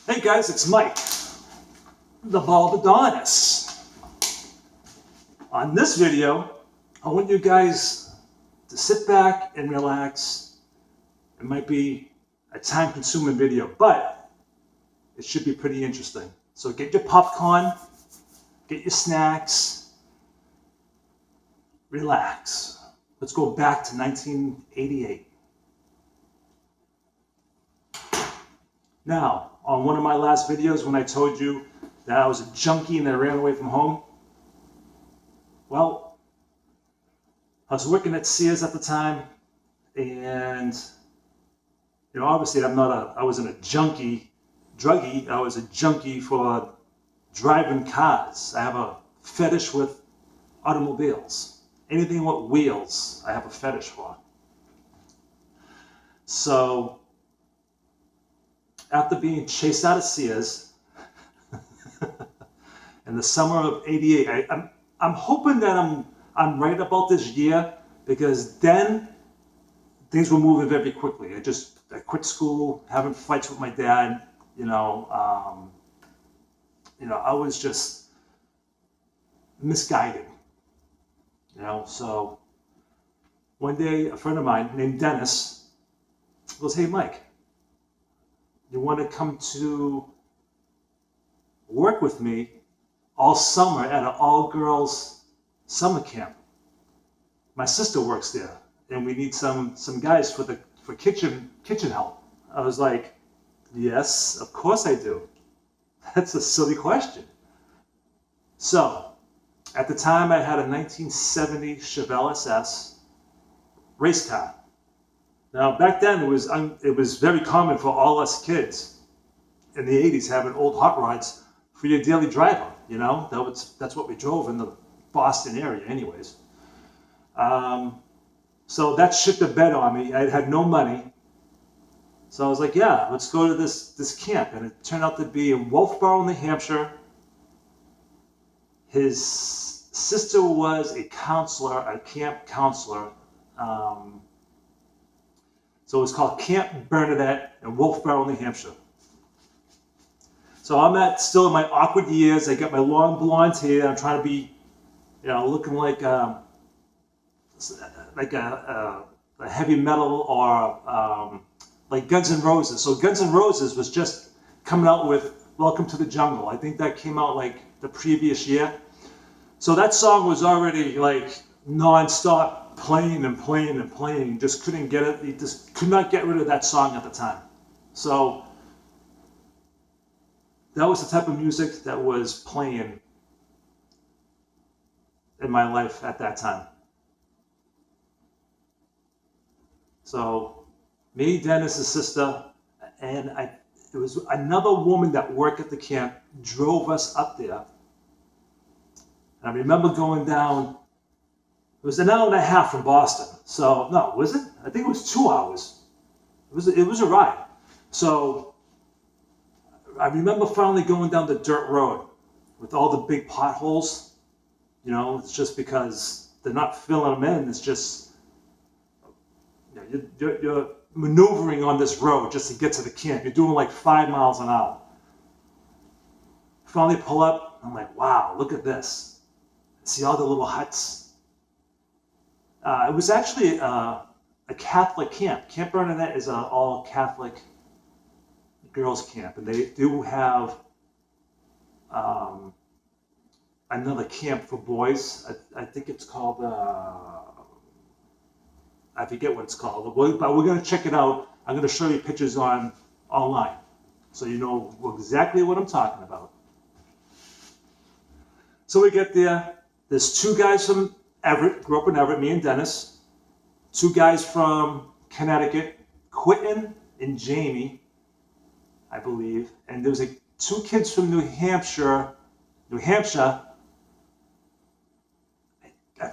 Hey guys, it's Mike, the Baldadonis. On this video, I want you guys to sit back and relax. It might be a time-consuming video, but it should be pretty interesting. So get your popcorn, get your snacks, relax. Let's go back to 1988. Now, on one of my last videos when I told you that I was a junkie and I ran away from home, well, I was working at Sears at the time, and obviously I wasn't a druggie, I was a junkie for driving cars. I have a fetish with automobiles. Anything with wheels, I have a fetish for. So, after being chased out of Sears in the summer of '88, I'm hoping that I'm right about this year, because then things were moving very quickly. I quit school, having fights with my dad. I was just misguided. So one day a friend of mine named Dennis goes, "Hey Mike, you want to come to work with me all summer at an all-girls summer camp? My sister works there, and we need some guys for kitchen help." I was like, "Yes, of course I do." That's a silly question. So, at the time, I had a 1970 Chevelle SS race car. Now, back then, it was very common for all us kids in the 80s having old hot rods for your daily driver. That's what we drove in the Boston area anyways. So that shit the bed on me. I had no money. So I was like, yeah, let's go to this camp. And it turned out to be in Wolfboro, New Hampshire. His sister was a counselor, a camp counselor. So it was called Camp Bernadette in Wolfboro, New Hampshire. So I'm still in my awkward years. I got my long blonde hair. I'm trying to be, looking like a heavy metal, or like Guns N' Roses. So Guns N' Roses was just coming out with Welcome to the Jungle. I think that came out like the previous year. So that song was already like non-stop playing and playing and playing. Just couldn't get it. You just could not get rid of that song at the time. So that was the type of music that was playing in my life at that time. So me, Dennis's sister, and it was another woman that worked at the camp, drove us up there. And I remember going down. It was an hour and a half from Boston. So, no, was it? I think it was 2 hours. It was a ride. So, I remember finally going down the dirt road with all the big potholes. It's just because they're not filling them in. It's just, you're maneuvering on this road just to get to the camp. You're doing like 5 miles an hour. Finally pull up. I'm like, wow, look at this. See all the little huts. It was actually a Catholic camp. Camp Bernadette is an all-Catholic girls' camp, and they do have another camp for boys. I think it's called, I forget what it's called, but we're going to check it out. I'm going to show you pictures online, so you know exactly what I'm talking about. So we get there. There's 2 guys from Everett, grew up in Everett, me and Dennis. 2 guys from Connecticut, Quentin and Jamie, I believe. And there was 2 kids from New Hampshire. I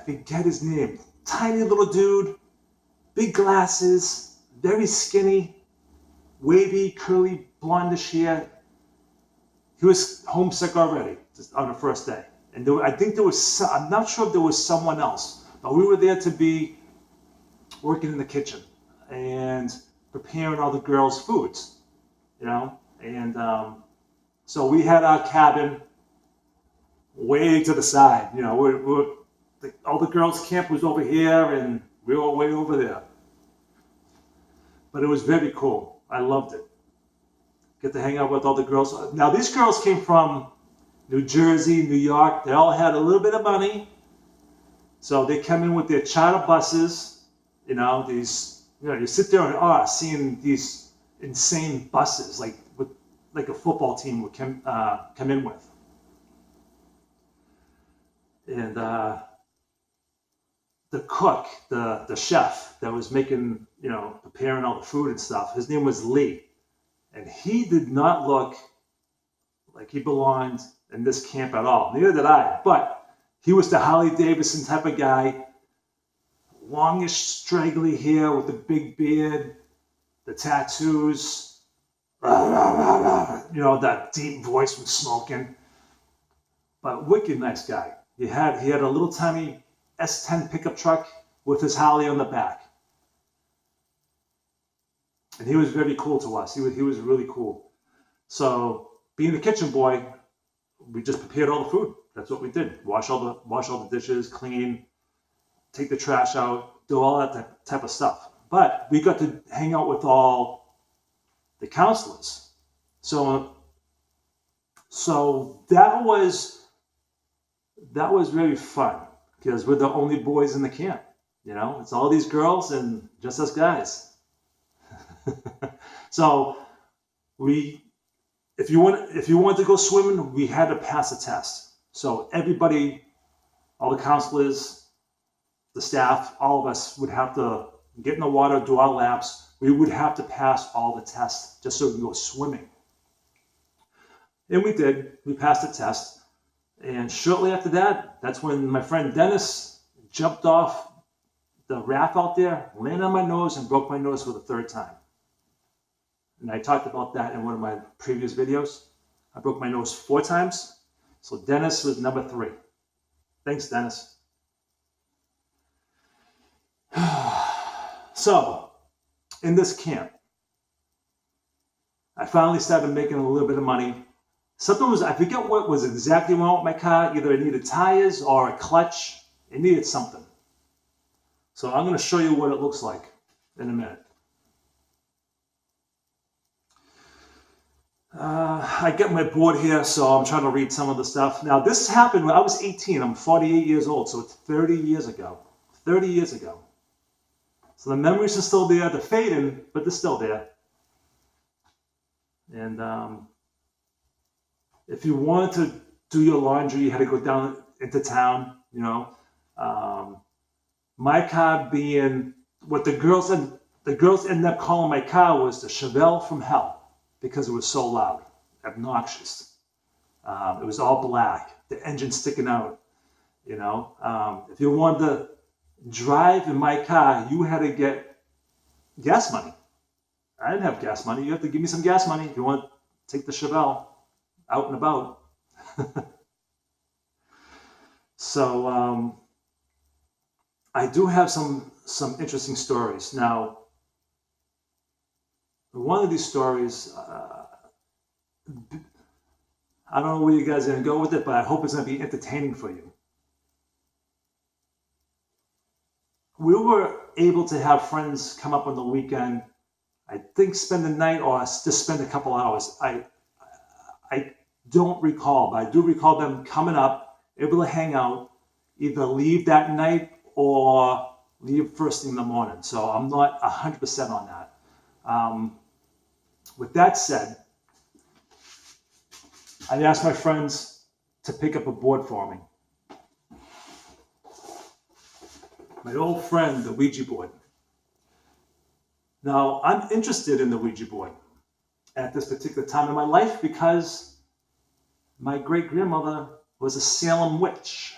forget his name. Tiny little dude, big glasses, very skinny, wavy, curly, blondish hair. He was homesick already, just on the first day. And I think there was, I'm not sure if there was someone else, but we were there to be working in the kitchen and preparing all the girls' foods, And so we had our cabin way to the side. You know, all the girls' camp was over here, and we were way over there. But it was very cool. I loved it. Get to hang out with all the girls. Now, these girls came from New Jersey, New York. They all had a little bit of money. So they come in with their charter buses. You know, you sit there and seeing these insane buses, like a football team would come in with. And the cook, the chef that was making, preparing all the food and stuff, his name was Lee. And he did not look like he belonged in this camp at all. Neither did I. But he was the Harley Davidson type of guy. Longish, straggly hair with a big beard, the tattoos, that deep voice from smoking. But wicked nice guy. He had a little tiny S10 pickup truck with his Harley on the back. And he was very cool to us. He was really cool. So being the kitchen boy, we just prepared all the food. That's what we did. Wash all the dishes, clean, take the trash out, do all that type of stuff. But we got to hang out with all the counselors. So that was very fun because we're the only boys in the camp. It's all these girls and just us guys. So if you want to go swimming, we had to pass a test. So everybody, all the counselors, the staff, all of us would have to get in the water, do our laps. We would have to pass all the tests just so we can go swimming. And we did. We passed the test. And shortly after that, that's when my friend Dennis jumped off the raft out there, landed on my nose, and broke my nose for the third time. And I talked about that in one of my previous videos. I broke my nose 4 times. So Dennis was number 3. Thanks, Dennis. So, in this camp, I finally started making a little bit of money. I forget what was exactly wrong with my car. Either it needed tires or a clutch. It needed something. So I'm going to show you what it looks like in a minute. I get my board here, so I'm trying to read some of the stuff. Now, this happened when I was 18. I'm 48 years old, so it's 30 years ago. 30 years ago. So the memories are still there. They're fading, but they're still there. And if you wanted to do your laundry, you had to go down into town, my car being what the girls ended up calling my car was the Chevelle from hell because it was so loud, obnoxious. It was all black, the engine sticking out. If you wanted to drive in my car, you had to get gas money. I didn't have gas money. You have to give me some gas money if you want to take the Chevelle out and about. So I do have some interesting stories. Now, one of these stories, I don't know where you guys are going to go with it, but I hope it's going to be entertaining for you. We were able to have friends come up on the weekend, I think spend the night or just spend a couple hours. I don't recall, but I do recall them coming up, able to hang out, either leave that night or leave first thing in the morning. So I'm not 100% on that. With that said, I asked my friends to pick up a board for me. My old friend, the Ouija board. Now, I'm interested in the Ouija board at this particular time in my life because my great-grandmother was a Salem witch.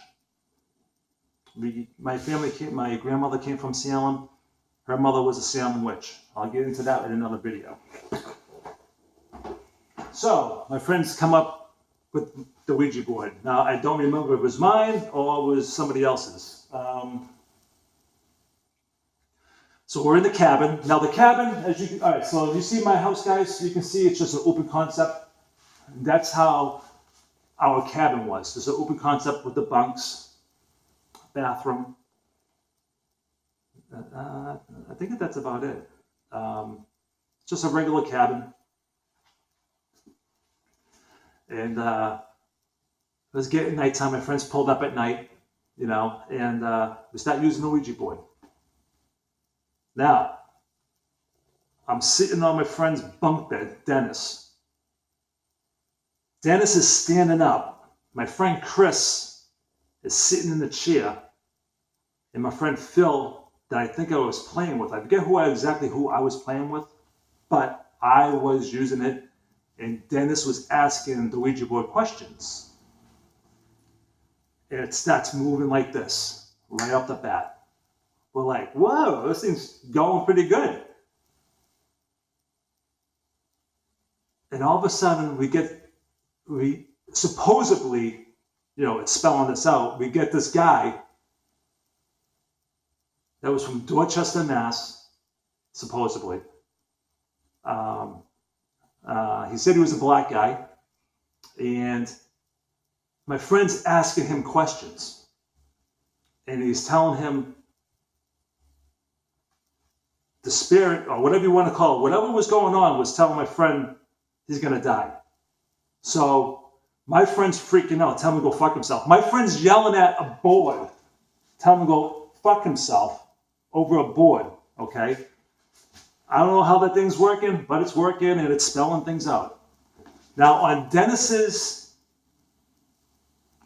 My grandmother came from Salem. Her mother was a Salem witch. I'll get into that in another video. So, my friends come up with the Ouija board. Now, I don't remember if it was mine or it was somebody else's. So we're in the cabin. Now the cabin, all right, so you see my house, guys, you can see it's just an open concept. That's how our cabin was. There's an open concept with the bunks, bathroom. I think that's about it. Just a regular cabin. And it was getting nighttime. My friends pulled up at night, and we start using the Ouija board. Now, I'm sitting on my friend's bunk bed, Dennis. Dennis is standing up. My friend Chris is sitting in the chair. And my friend Phil, that I think I was playing with, I forget exactly who I was playing with, but I was using it, and Dennis was asking the Ouija board questions. And it starts moving like this, right off the bat. We're like, whoa, this thing's going pretty good. And all of a sudden, we supposedly, it's spelling this out, we get this guy that was from Dorchester, Mass, supposedly. He said he was a black guy, and my friend's asking him questions, and he's telling him the spirit, or whatever you want to call it, whatever was going on, was telling my friend he's going to die. So my friend's freaking out, telling him to go fuck himself. My friend's yelling at a board, telling him to go fuck himself over a board, okay? I don't know how that thing's working, but it's working and it's spelling things out. Now on Dennis's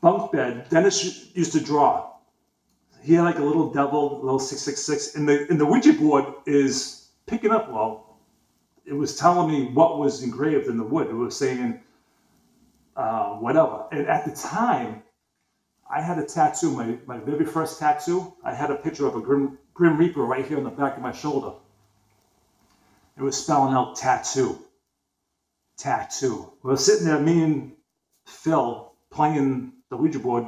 bunk bed, Dennis used to draw. He had like a little devil, a little 666, and the Ouija board is picking up. Well, it was telling me what was engraved in the wood. It was saying whatever. And at the time, I had a tattoo, my very first tattoo. I had a picture of a Grim Reaper right here on the back of my shoulder. It was spelling out tattoo. Tattoo. We were sitting there, me and Phil, playing the Ouija board,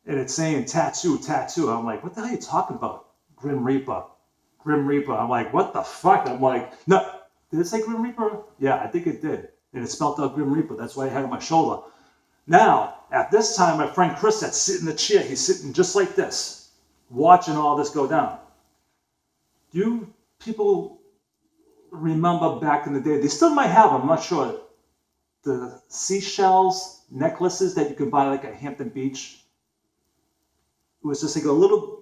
and it's saying tattoo, tattoo. I'm like, what the hell are you talking about? Grim Reaper. Grim Reaper. I'm like, what the fuck? I'm like, no. Did it say Grim Reaper? Yeah, I think it did. And it spelled out Grim Reaper. That's why I had it on my shoulder. Now, at this time, my friend Chris that's sitting in the chair. He's sitting just like this, watching all this go down. Do you people remember back in the day? They still might have, I'm not sure, the seashells necklaces that you could buy like at Hampton Beach. It was just like a little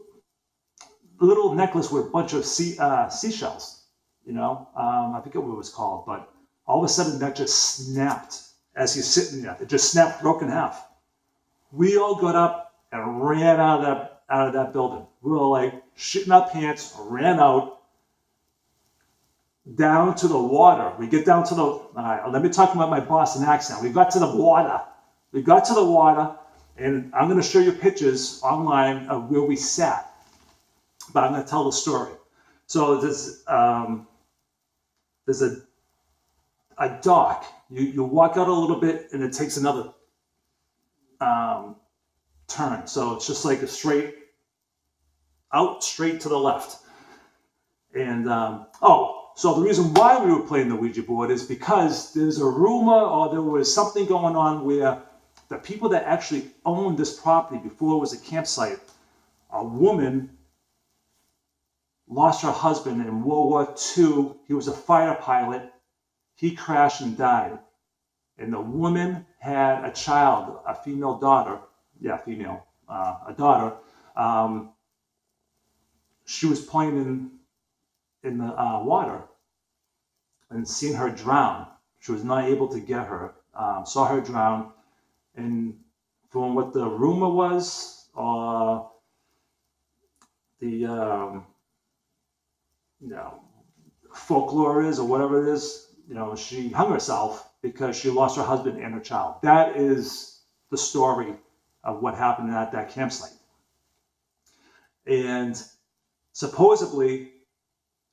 necklace with a bunch of seashells, I forget what it was called, but all of a sudden that just snapped as he's sitting there. It just snapped, broke in half. We all got up and ran out of that building. We were like shitting our pants, ran out down to the water. We get down to all right, let me talk about my Boston accent. We got to the water. And I'm going to show you pictures online of where we sat, but I'm going to tell the story. So there's a dock. You walk out a little bit, and it takes another turn. So it's just like a straight to the left. And so the reason why we were playing the Ouija board is because there's a rumor, or there was something going on where the people that actually owned this property before it was a campsite, a woman lost her husband in World War II. He was a fighter pilot. He crashed and died. And the woman had a child, a female daughter. Yeah, female, a daughter. She was playing in the water and seen her drown. She was not able to get her. Saw her drown. And from what the rumor was, the folklore is, or whatever it is, she hung herself because she lost her husband and her child. That is the story of what happened at that campsite. And supposedly,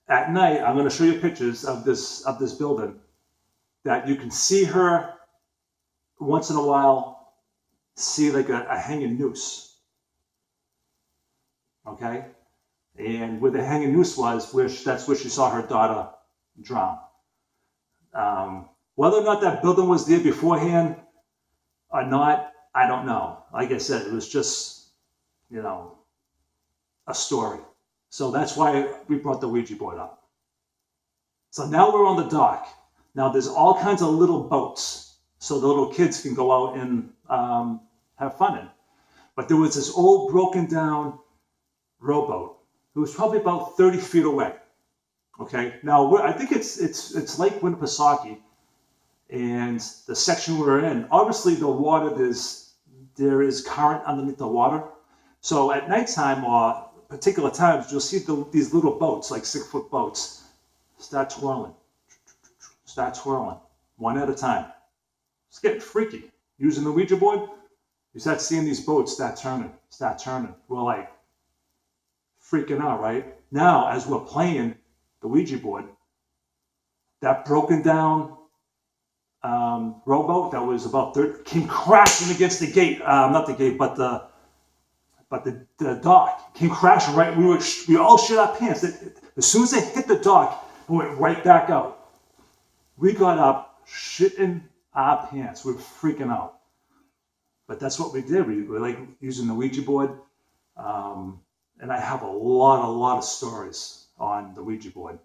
at night, I'm going to show you pictures of this building, that you can see her once in a while, see like a hanging noose. Okay? And where the hanging noose was, that's where she saw her daughter drown. Whether or not that building was there beforehand or not, I don't know. Like I said, it was just, a story. So that's why we brought the Ouija board up. So now we're on the dock. Now there's all kinds of little boats, so the little kids can go out and have fun in. But there was this old broken down rowboat. It was probably about 30 feet away. Okay, now I think it's Lake Winnipesaukee, and the section we're in, obviously the water, there is current underneath the water. So at nighttime or particular times, you'll see these little boats, like 6-foot boats, start twirling, one at a time. It's getting freaky. Using the Ouija board, you start seeing these boats start turning. We're like freaking out, right? Now, as we're playing the Ouija board, that broken down rowboat that was about 30 came crashing against the gate. Not the gate, but the dock came crashing right. We all shit our pants. As soon as it hit the dock, it went right back out. We got up, shitting our pants. We were freaking out. But that's what we did. We like using the Ouija board. And I have a lot of stories on the Ouija board.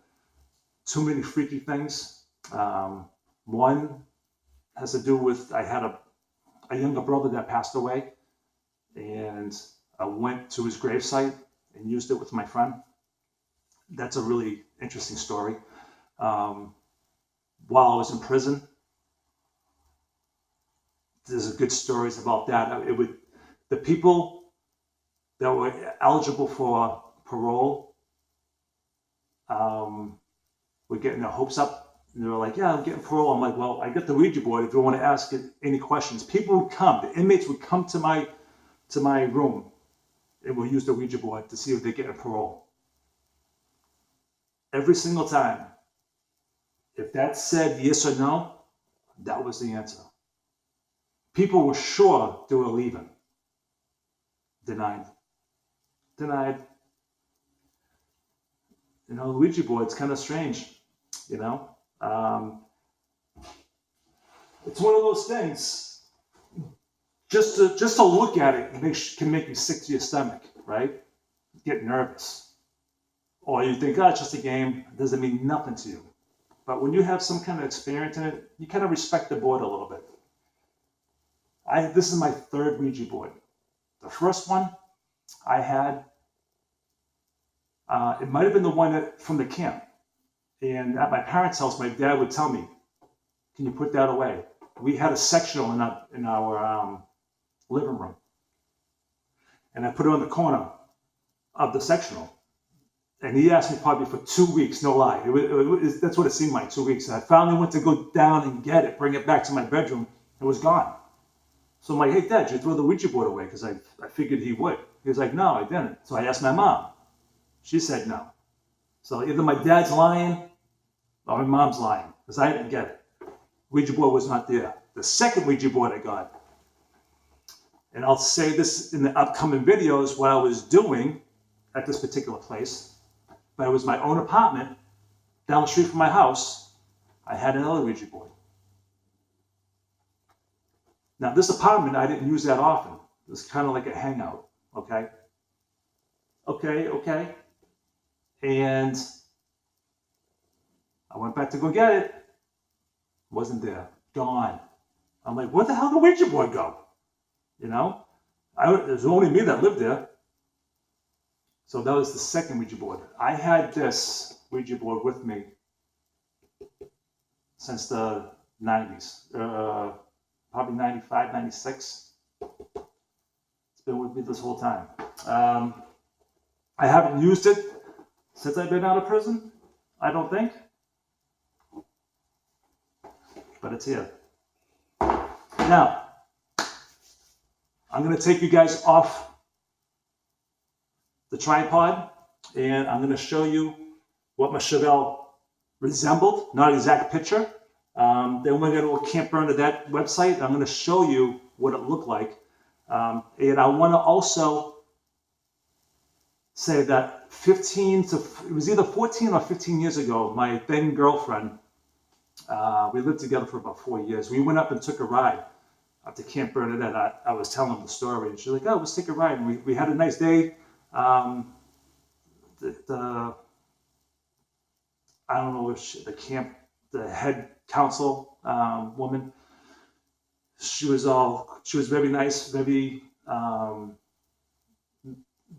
Too many freaky things. One has to do with, I had a younger brother that passed away, and I went to his gravesite and used it with my friend. That's a really interesting story. While I was in prison, there's good stories about that. The people that were eligible for parole were getting their hopes up. And they were like, yeah, I'm getting parole. I'm like, well, I got the Ouija board if you want to ask it any questions. People would come. The inmates would come to my room and we'll use the Ouija board to see if they're getting parole. Every single time, if that said yes or no, that was the answer. People were sure they were leaving. Denied. The Ouija board's kind of strange, It's one of those things. Just to look at it can make you sick to your stomach, right? Get nervous. Or you think, it's just a game. It doesn't mean nothing to you. But when you have some kind of experience in it, you kind of respect the board a little bit. This is my third Ouija board. The first one I had, it might have been the one from the camp. And at my parents' house, my dad would tell me, can you put that away? We had a sectional in our living room. And I put it on the corner of the sectional. And he asked me probably for 2 weeks, no lie. That's what it seemed like, 2 weeks. And I finally went to go down and get it, bring it back to my bedroom. It was gone. So I'm like, hey, Dad, did you throw the Ouija board away? Because I figured he would. He was like, no, I didn't. So I asked my mom. She said no. So either my dad's lying or my mom's lying, because I didn't get it. Ouija board was not there. The second Ouija board I got, and I'll say this in the upcoming videos, what I was doing at this particular place, but it was my own apartment down the street from my house. I had another Ouija board. Now this apartment, I didn't use that often. It was kind of like a hangout, okay? Okay. And I went back to go get it. Wasn't there. Gone. I'm like, where the hell did the Ouija board go? There's only me that lived there. So that was the second Ouija board. I had this Ouija board with me since the 90s. Probably 95, 96. It's been with me this whole time. I haven't used it since I've been out of prison, I don't think. But it's here. Now, I'm going to take you guys off the tripod, and I'm going to show you what my Chevelle resembled, not an exact picture. Then we're going to Camp Bernadette website. I'm going to show you what it looked like. And I want to also say that it was either 14 or 15 years ago, my then girlfriend, we lived together for about 4 years. We went up and took a ride up to Camp Bernadette. I was telling the story, and she's like, "Oh, let's take a ride." And we had a nice day. I don't know if the head council woman, she was very nice, very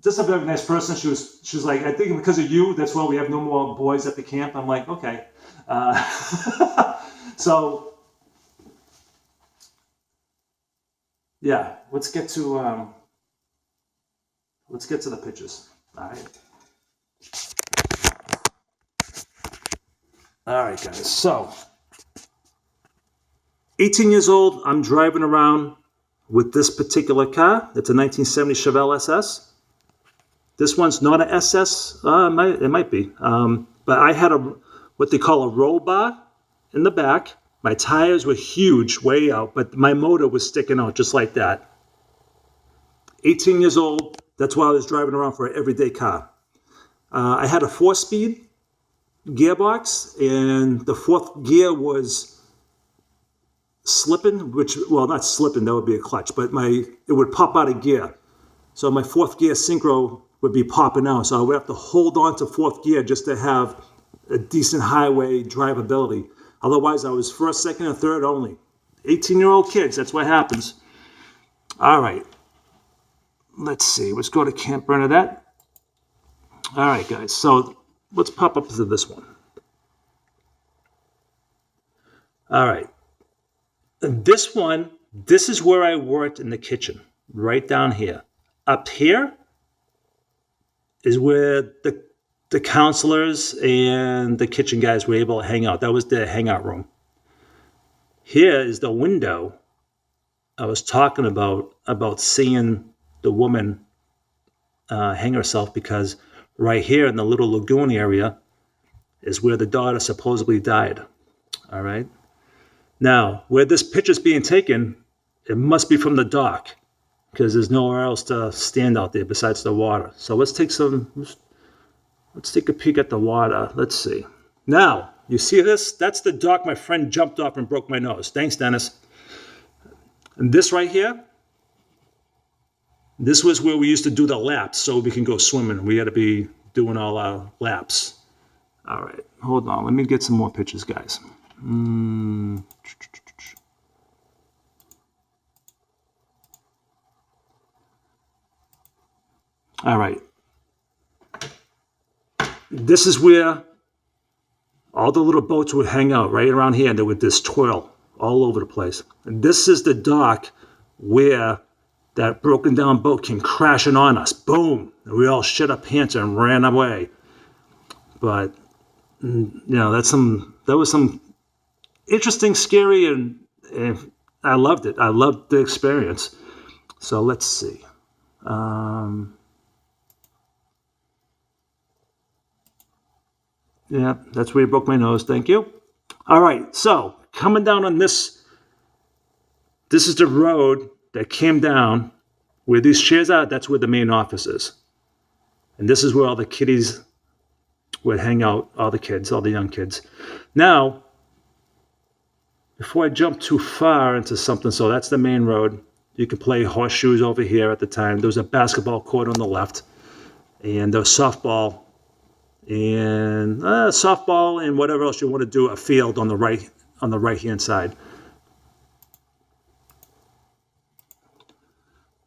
just a very nice person. She was like, "I think because of you, that's why we have no more boys at the camp." I'm like, okay. So yeah, let's get to the pictures. All right, guys. So 18 years old, I'm driving around with this particular car. It's a 1970 Chevelle SS. This one's not an SS. It might be. But I had what they call a roll bar in the back. My tires were huge, way out, but my motor was sticking out just like that. 18 years old, that's why I was driving around for an everyday car. I had a 4-speed gearbox, and the 4th gear was slipping, not slipping, that would be a clutch, but it would pop out of gear. So my 4th gear synchro would be popping out. So I would have to hold on to 4th gear just to have a decent highway drivability. Otherwise, I was 1st, 2nd, and 3rd only. 18-year-old kids, that's what happens. All right. Let's see. Let's go to Camp Bernadette. All right, guys. So let's pop up to this one. All right. This one, this is where I worked in the kitchen, right down here. Up here is where the counselors and the kitchen guys were able to hang out. That was their hangout room. Here is the window I was talking about seeing the woman hang herself, because right here in the little lagoon area is where the daughter supposedly died. All right. Now, where this picture's being taken, it must be from the dock, because there's nowhere else to stand out there besides the water. So let's take a peek at the water. Let's see. Now, you see this? That's the dock my friend jumped off and broke my nose. Thanks, Dennis. And this right here, this was where we used to do the laps so we can go swimming. We had to be doing all our laps. All right, hold on. Let me get some more pictures, guys. All right. This is where all the little boats would hang out right around here, and there would just twirl all over the place. And this is the dock where that broken down boat came crashing on us. Boom! And we all shit our pants and ran away. But that was some interesting, scary, and I loved it. I loved the experience. So let's see. Yeah, that's where you broke my nose. Thank you. All right, so coming down on this is the road that came down where these chairs are. That's where the main office is. And this is where all the kiddies would hang out, all the young kids. Now, before I jump too far into something, so that's the main road. You could play horseshoes over here at the time. There was a basketball court on the left, and there was softball and whatever else you want to do, a field on the right-hand side.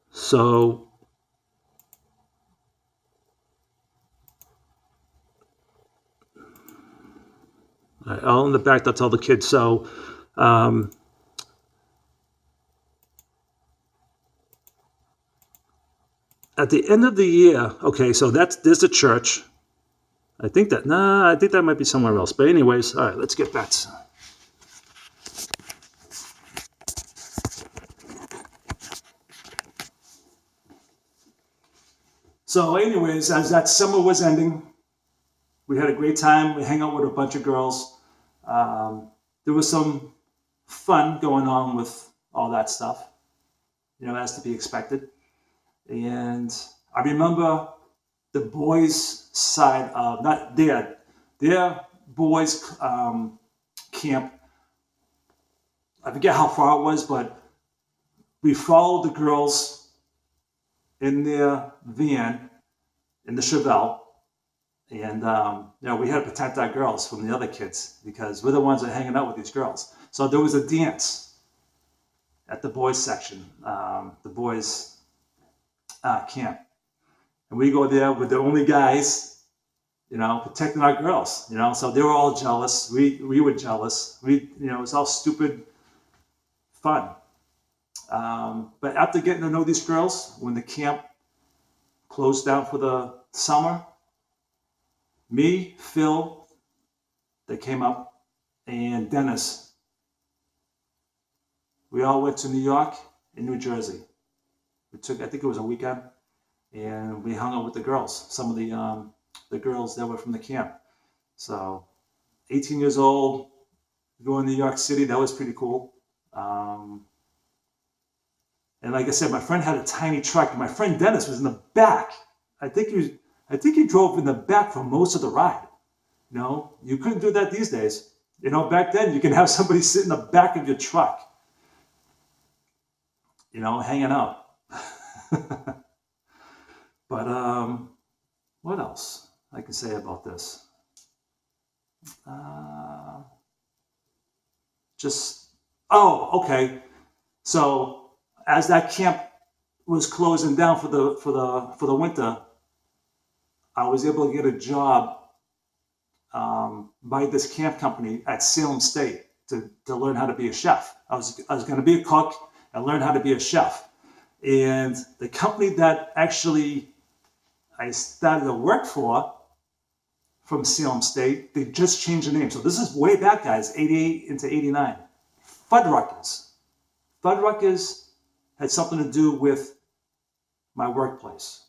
So all in the back, that's all the kids. So at the end of the year, okay, so there's a church. I think that might be somewhere else. But anyways, all right, let's get back to. So anyways, as that summer was ending, we had a great time. We hang out with a bunch of girls. There was some fun going on with all that stuff, as to be expected. And I remember the boys' side of, not their boys' camp. I forget how far it was, but we followed the girls in their van in the Chevelle. And, we had to protect our girls from the other kids because we're the ones that are hanging out with these girls. So there was a dance at the boys section, the boys camp. And we go there with the only guys, protecting our girls, So they were all jealous. We were jealous. It was all stupid fun. But after getting to know these girls, when the camp closed down for the summer, me, Phil, that came up, and Dennis, we all went to New York and New Jersey. I think it was a weekend, and we hung out with the girls, some of the girls that were from the camp. So 18 years old, going to New York City, that was pretty cool. And like I said, my friend had a tiny truck, and my friend Dennis was in the back. I think he drove in the back for most of the ride. You couldn't do that these days. Back then you can have somebody sit in the back of your truck, hanging out. But what else I can say about this? Okay. So as that camp was closing down for the winter, I was able to get a job by this camp company at Salem State to learn how to be a chef. I was going to be a cook and learn how to be a chef. And the company that actually I started to work for from Salem State, they just changed the name. So this is way back, guys, 88 into 89. Fuddruckers. Fuddruckers had something to do with my workplace.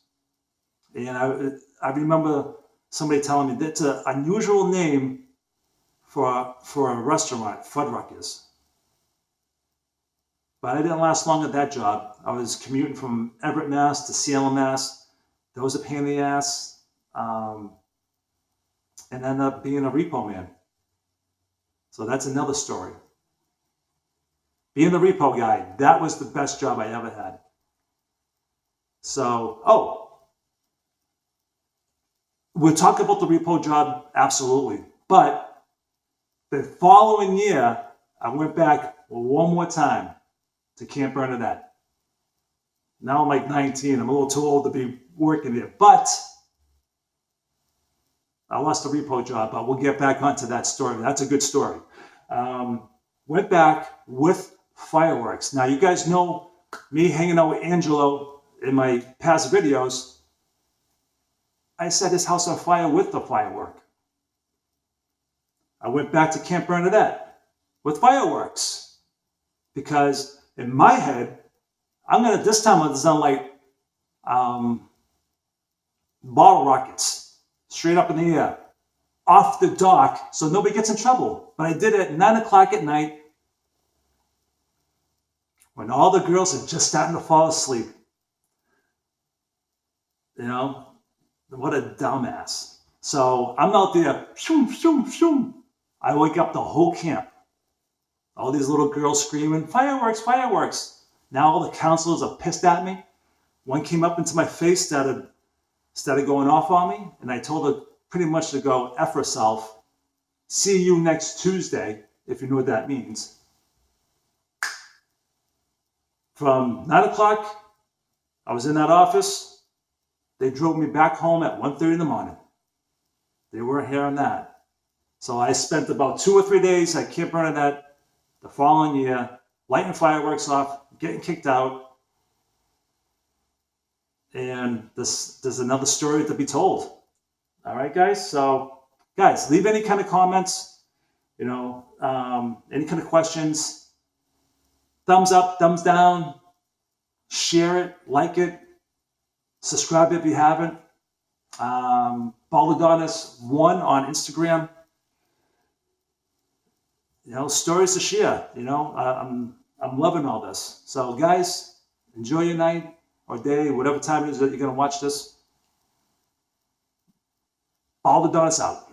And I remember somebody telling me that's an unusual name for a restaurant, Fuddruckers. But I didn't last long at that job. I was commuting from Everett, Mass to Salem, Mass. That was a pain in the ass. And ended up being a repo man. So that's another story. Being the repo guy, that was the best job I ever had. So, we'll talk about the repo job, absolutely. But the following year, I went back one more time to Camp Bernadette. Now I'm like 19. I'm a little too old to be working there. But I lost the repo job, but we'll get back onto that story. That's a good story. Went back with fireworks. Now, you guys know me hanging out with Angelo in my past videos. I set his house on fire with the firework. I went back to Camp Bernadette with fireworks because in my head, this time I'm going to light bottle rockets straight up in the air, off the dock, so nobody gets in trouble. But I did it at 9 o'clock at night when all the girls are just starting to fall asleep. What a dumbass. So I'm out there, shoom, shoom, shoom. I wake up the whole camp. All these little girls screaming, fireworks, fireworks. Now all the counselors are pissed at me. One came up into my face, started going off on me, and I told her pretty much to go F herself. See you next Tuesday, if you know what that means. From 9 o'clock, I was in that office. They drove me back home at 1:30 in the morning. They weren't hearing that. So I spent about 2 or 3 days at Camp Bernadette the following year, lighting fireworks off, getting kicked out. And there's another story to be told. All right, guys? So, guys, leave any kind of comments, any kind of questions. Thumbs up, thumbs down. Share it, like it. Subscribe if you haven't. Baldadonis 1 on Instagram. Stories to share. I'm loving all this. So, guys, enjoy your night or day, whatever time it is that you're going to watch this. Baldadonis out.